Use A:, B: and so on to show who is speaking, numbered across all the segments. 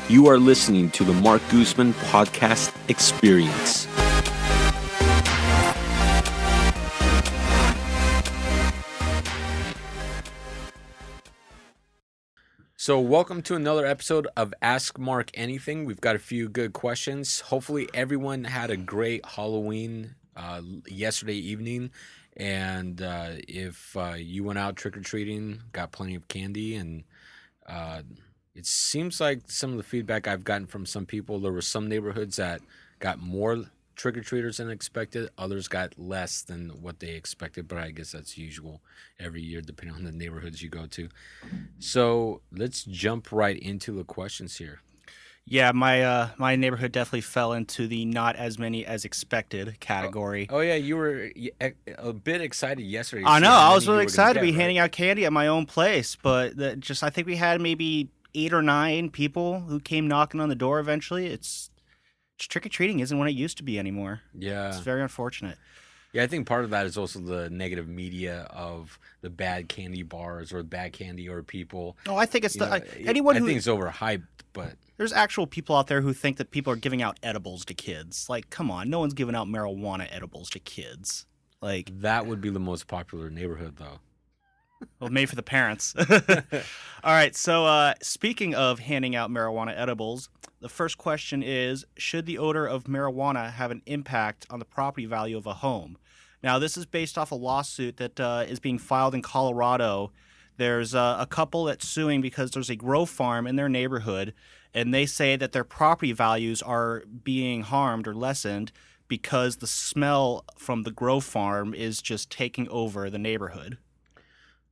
A: You are listening to the Marc Guzman podcast experience. So welcome to another episode of Ask Marc Anything. We've got a few good questions. Hopefully everyone had a great Halloween yesterday evening. And if you went out trick-or-treating, got plenty of candy, and it seems like some of the feedback I've gotten from some people, there were some neighborhoods that got more trick-or-treaters than expected. Others got less than what they expected, but I guess that's usual every year depending on the neighborhoods you go to. So let's jump right into the questions here.
B: Yeah, my neighborhood definitely fell into the not as many as expected category.
A: Oh yeah, you were a bit excited yesterday to
B: I
A: see
B: know,
A: how
B: I
A: many
B: was
A: you
B: really
A: were going to
B: excited to be
A: get, right?
B: handing out candy at my own place, but I think we had maybe 8 or 9 people who came knocking on the door eventually. It's trick-or-treating isn't what it used to be anymore. It's
A: Yeah.
B: very unfortunate.
A: Yeah, I think part of that is also the negative media of the bad candy bars or bad candy or people.
B: No, I think it's
A: You know,
B: anyone
A: I
B: who
A: think it's overhyped, but
B: there's actual people out there who think that people are giving out edibles to kids. Like, come on, no one's giving out marijuana edibles to kids. Like,
A: that would be the most popular neighborhood, though.
B: well, made for the parents. All right, so speaking of handing out marijuana edibles, the first question is, should the odor of marijuana have an impact on the property value of a home? Now, this is based off a lawsuit that is being filed in Colorado. There's a couple that's suing because there's a grow farm in their neighborhood, and they say that their property values are being harmed or lessened because the smell from the grow farm is just taking over the neighborhood.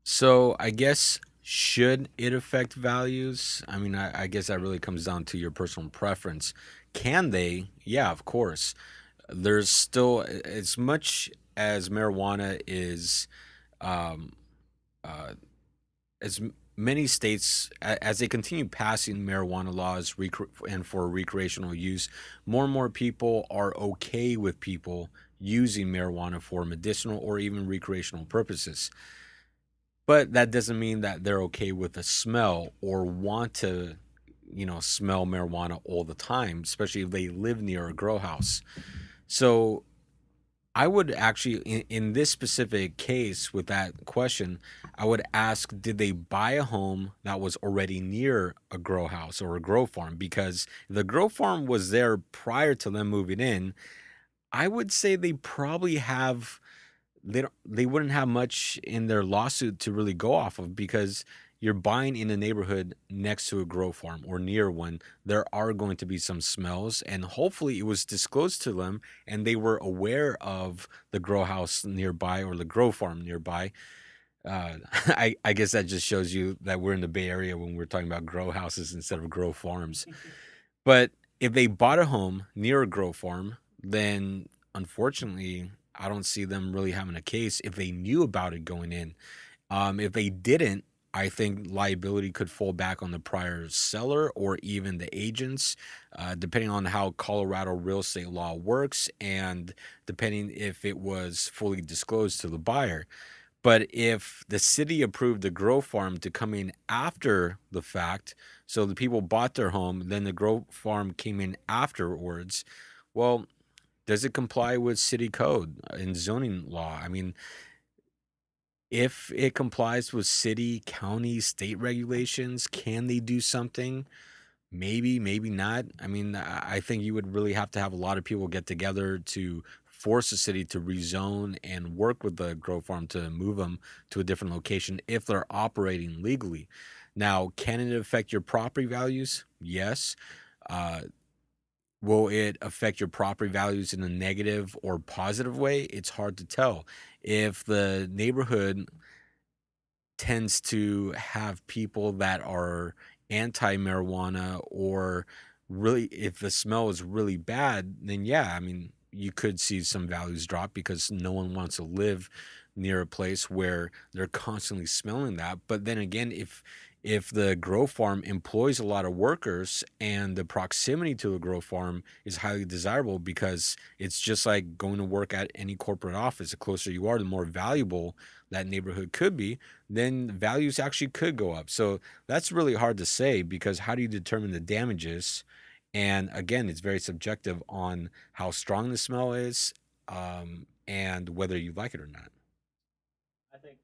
A: So I guess should it affect values? I mean, I guess that really comes down to your personal preference. Can they? Yeah, of course. There's still as much as marijuana is, um, uh, as many states as they continue passing marijuana laws and for recreational use, more and more people are okay with people using marijuana for medicinal or even recreational purposes. But that doesn't mean that they're okay with the smell or want to, smell marijuana all the time, especially if they live near a grow house. So I would actually, in this specific case with that question, I would ask, did they buy a home that was already near a grow house or a grow farm? Because if the grow farm was there prior to them moving in, I would say they wouldn't have much in their lawsuit to really go off of, because you're buying in a neighborhood next to a grow farm or near one. There are going to be some smells, and hopefully it was disclosed to them and they were aware of the grow house nearby or the grow farm nearby. I guess that just shows you that we're in the Bay Area when we're talking about grow houses instead of grow farms. But if they bought a home near a grow farm, then unfortunately, I don't see them really having a case if they knew about it going in. If they didn't, I think liability could fall back on the prior seller or even the agents, depending on how Colorado real estate law works and depending if it was fully disclosed to the buyer. But if the city approved the grow farm to come in after the fact, so the people bought their home, then the grow farm came in afterwards, well, does it comply with city code and zoning law? I mean, if it complies with city, county, state regulations, can they do something? Maybe, maybe not. I mean, I think you would really have to have a lot of people get together to force the city to rezone and work with the grow farm to move them to a different location if they're operating legally. Now, can it affect your property values? Yes. Uh, will it affect your property values in a negative or positive way? It's hard to tell. If the neighborhood tends to have people that are anti-marijuana, or really if the smell is really bad, then yeah, I mean, you could see some values drop because no one wants to live near a place where they're constantly smelling that. But then again, if the grow farm employs a lot of workers and the proximity to the grow farm is highly desirable because it's just like going to work at any corporate office. The closer you are, the more valuable that neighborhood could be, then values actually could go up. So that's really hard to say because how do you determine the damages? And again, it's very subjective on how strong the smell is, and whether you like it or not.
B: I think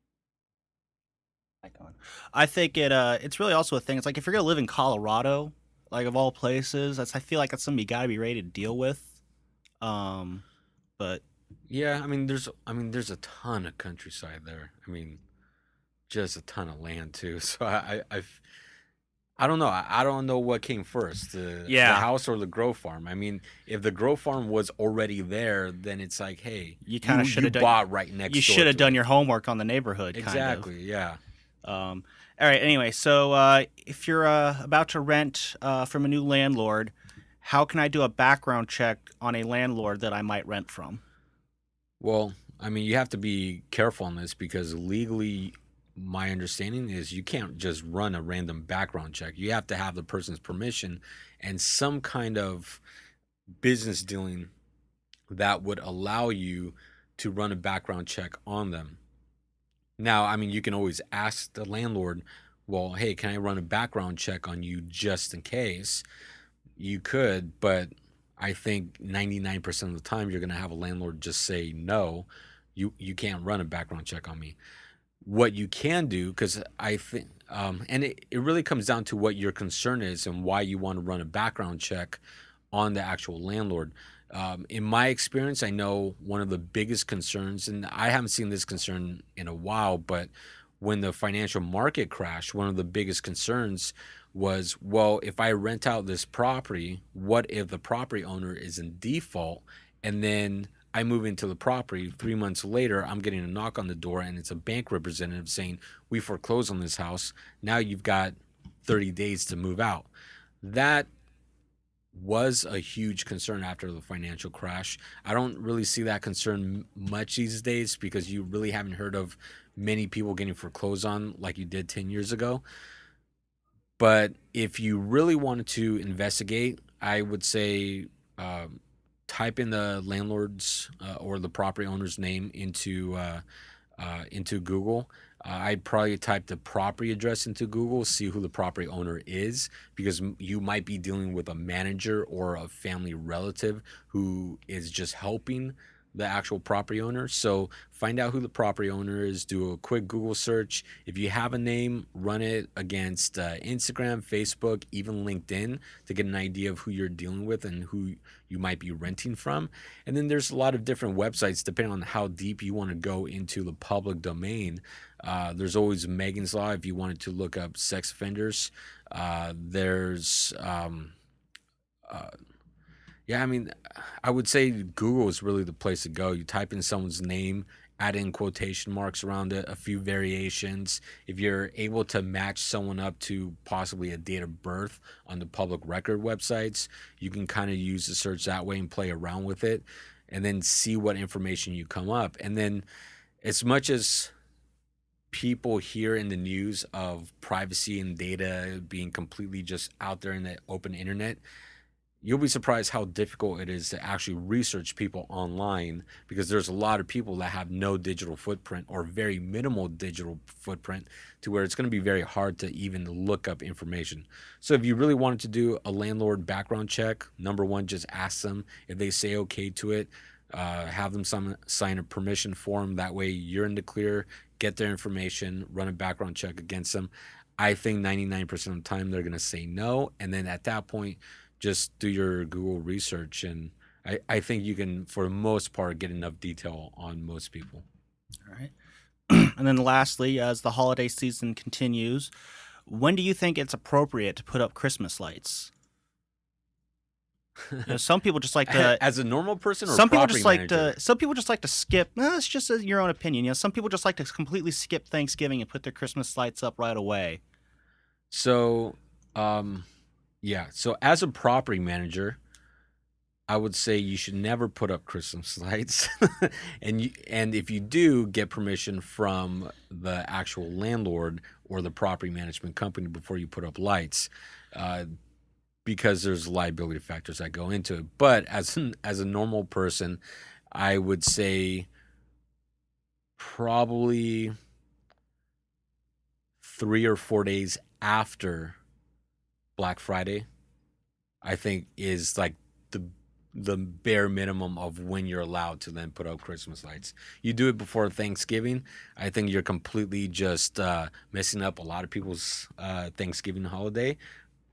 B: icon. I think it's really also a thing. It's like if you're gonna live in Colorado, like of all places, I feel like that's something you got to be ready to deal with. Um, but
A: Yeah, I mean there's a ton of countryside there. I mean, just a ton of land too. So I don't know. I don't know what came first, the
B: yeah,
A: house or the grow farm. I mean, if the grow farm was already there, then it's like, hey,
B: you kind of should
A: you
B: have done
A: bought right
B: you
A: next door
B: should have
A: to
B: done
A: it.
B: your homework on the neighborhood, kind of.
A: Exactly. Yeah.
B: Um, all right. Anyway, so if you're about to rent from a new landlord, how can I do a background check on a landlord that I might rent from?
A: Well, I mean, you have to be careful on this because legally, my understanding is you can't just run a random background check. You have to have the person's permission and some kind of business dealing that would allow you to run a background check on them. Now, I mean, you can always ask the landlord, well, hey, can I run a background check on you just in case? You could, but I think 99% of the time you're going to have a landlord just say no. You can't run a background check on me. What you can do, because I think, and it really comes down to what your concern is and why you want to run a background check on the actual landlord. In my experience, I know one of the biggest concerns, and I haven't seen this concern in a while, but when the financial market crashed, one of the biggest concerns was, well, if I rent out this property, what if the property owner is in default and then I move into the property 3 months later, I'm getting a knock on the door and it's a bank representative saying, we foreclosed on this house. Now you've got 30 days to move out. That was a huge concern after the financial crash. I don't really see that concern much these days because you really haven't heard of many people getting foreclosed on like you did 10 years ago. But if you really wanted to investigate, I would say type in the landlord's or the property owner's name into Google. I'd probably type the property address into Google, see who the property owner is, because you might be dealing with a manager or a family relative who is just helping the actual property owner. So find out who the property owner is, do a quick Google search. If you have a name, run it against Instagram, Facebook, even LinkedIn to get an idea of who you're dealing with and who you might be renting from. And then there's a lot of different websites depending on how deep you want to go into the public domain. There's always Megan's Law if you wanted to look up sex offenders. There's yeah, I mean, I would say Google is really the place to go. You type in someone's name, add in quotation marks around it, a few variations. If you're able to match someone up to possibly a date of birth on the public record websites, you can kind of use the search that way and play around with it and then see what information you come up. And then, as much as people hear in the news of privacy and data being completely just out there in the open internet, you'll be surprised how difficult it is to actually research people online because there's a lot of people that have no digital footprint or very minimal digital footprint to where it's going to be very hard to even look up information. So if you really wanted to do a landlord background check, number one, just ask them if they say okay to it. Have them sign a permission form. That way you're in the clear, get their information, run a background check against them. I think 99% of the time they're going to say no. And then at that point, just do your Google research. And I think you can, for the most part, get enough detail on most people.
B: All right. And then lastly, as the holiday season continues, when do you think it's appropriate to put up Christmas lights? Some people just like to.
A: As a normal person or property manager?
B: Some people just like to skip. It's just your own opinion. Some people just like to completely skip Thanksgiving and put their Christmas lights up right away.
A: So, yeah. So as a property manager, I would say you should never put up Christmas lights, and if you do, get permission from the actual landlord or the property management company before you put up lights, because there's liability factors that go into it. But as a normal person, I would say probably 3 or 4 days after Black Friday, I think is like the the bare minimum of when you're allowed to then put up Christmas lights. You do it before Thanksgiving, I think you're completely just messing up a lot of people's Thanksgiving holiday,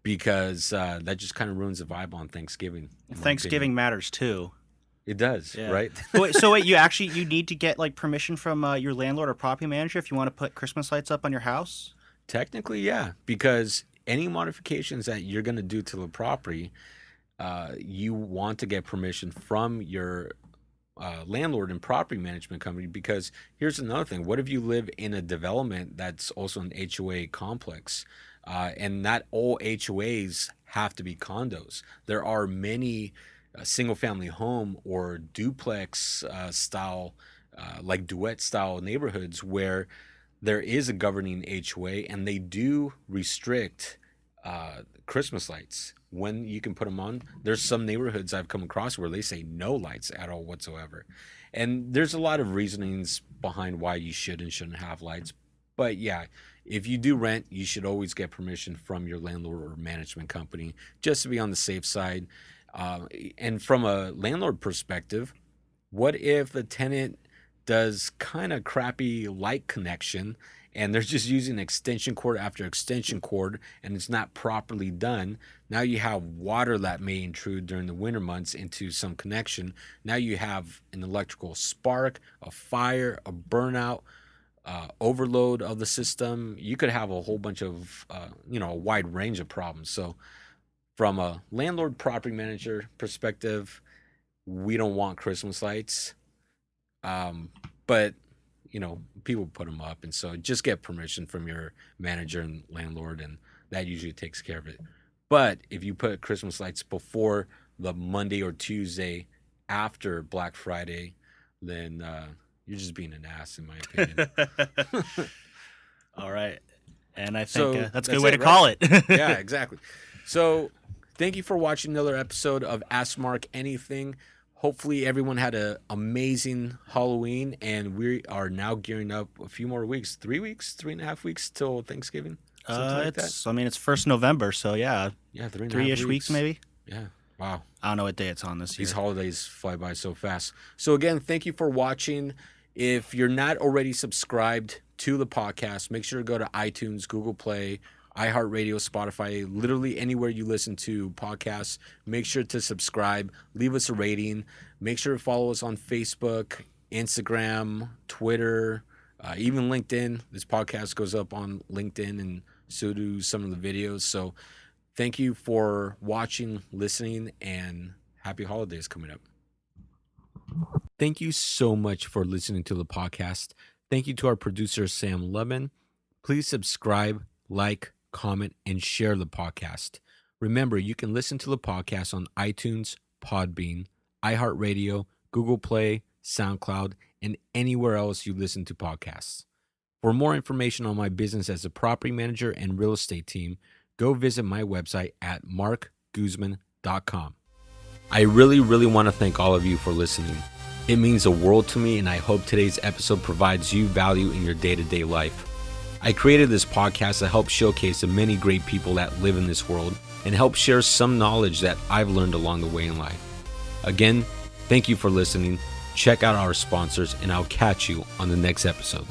A: because that just kind of ruins the vibe on Thanksgiving, in my opinion.
B: Thanksgiving matters too.
A: It does,
B: Yeah.
A: right?
B: So wait, you need to get like permission from your landlord or property manager if you want to put Christmas lights up on your house?
A: Technically, yeah, because any modifications that you're going to do to the property, you want to get permission from your landlord and property management company. Because here's another thing: what if you live in a development that's also an HOA complex, and not all HOAs have to be condos? There are many single-family home or duplex style, like duet style neighborhoods where there is a governing HOA, and they do restrict Christmas lights when you can put them on. There's some neighborhoods I've come across where they say no lights at all whatsoever. And there's a lot of reasonings behind why you should and shouldn't have lights. But yeah, if you do rent, you should always get permission from your landlord or management company just to be on the safe side. And from a landlord perspective, what if the tenant does kind of crappy light connection and they're just using extension cord after extension cord and it's not properly done? Now you have water that may intrude during the winter months into some connection. Now you have an electrical spark, a fire, a burnout, overload of the system. You could have a whole bunch of, a wide range of problems. So from a landlord property manager perspective, we don't want Christmas lights. But people put them up, and so just get permission from your manager and landlord, and that usually takes care of it. But if you put Christmas lights before the Monday or Tuesday after Black Friday, then you're just being an ass, in my opinion.
B: All right. And I
A: So
B: think that's a
A: that's
B: good way
A: it,
B: to
A: right?
B: call it.
A: Yeah, exactly. So thank you for watching another episode of Ask Mark Anything. Hopefully everyone had an amazing Halloween, and we are now gearing up a few more weeks, 3 weeks, 3.5 weeks till Thanksgiving, something like that.
B: It's first November, so yeah,
A: Yeah, 3.5
B: 3-ish weeks
A: weeks
B: maybe.
A: Yeah, wow.
B: I don't know what day it's on this year.
A: These holidays fly by so fast. So again, thank you for watching. If you're not already subscribed to the podcast, make sure to go to iTunes, Google Play, iHeartRadio, Spotify, literally anywhere you listen to podcasts. Make sure to subscribe, leave us a rating. Make sure to follow us on Facebook, Instagram, Twitter, even LinkedIn. This podcast goes up on LinkedIn, and so do some of the videos. So thank you for watching, listening, and happy holidays coming up. Thank you so much for listening to the podcast. Thank you to our producer, Sam Lubman. Please subscribe, like, comment, and share the podcast. Remember, you can listen to the podcast on iTunes, Podbean, iHeartRadio, Google Play, SoundCloud, and anywhere else you listen to podcasts. For more information on my business as a property manager and real estate team, go visit my website at markguzman.com. I really want to thank all of you for listening. It means the world to me, and I hope today's episode provides you value in your day-to-day life. I created this podcast to help showcase the many great people that live in this world and help share some knowledge that I've learned along the way in life. Again, thank you for listening. Check out our sponsors, and I'll catch you on the next episode.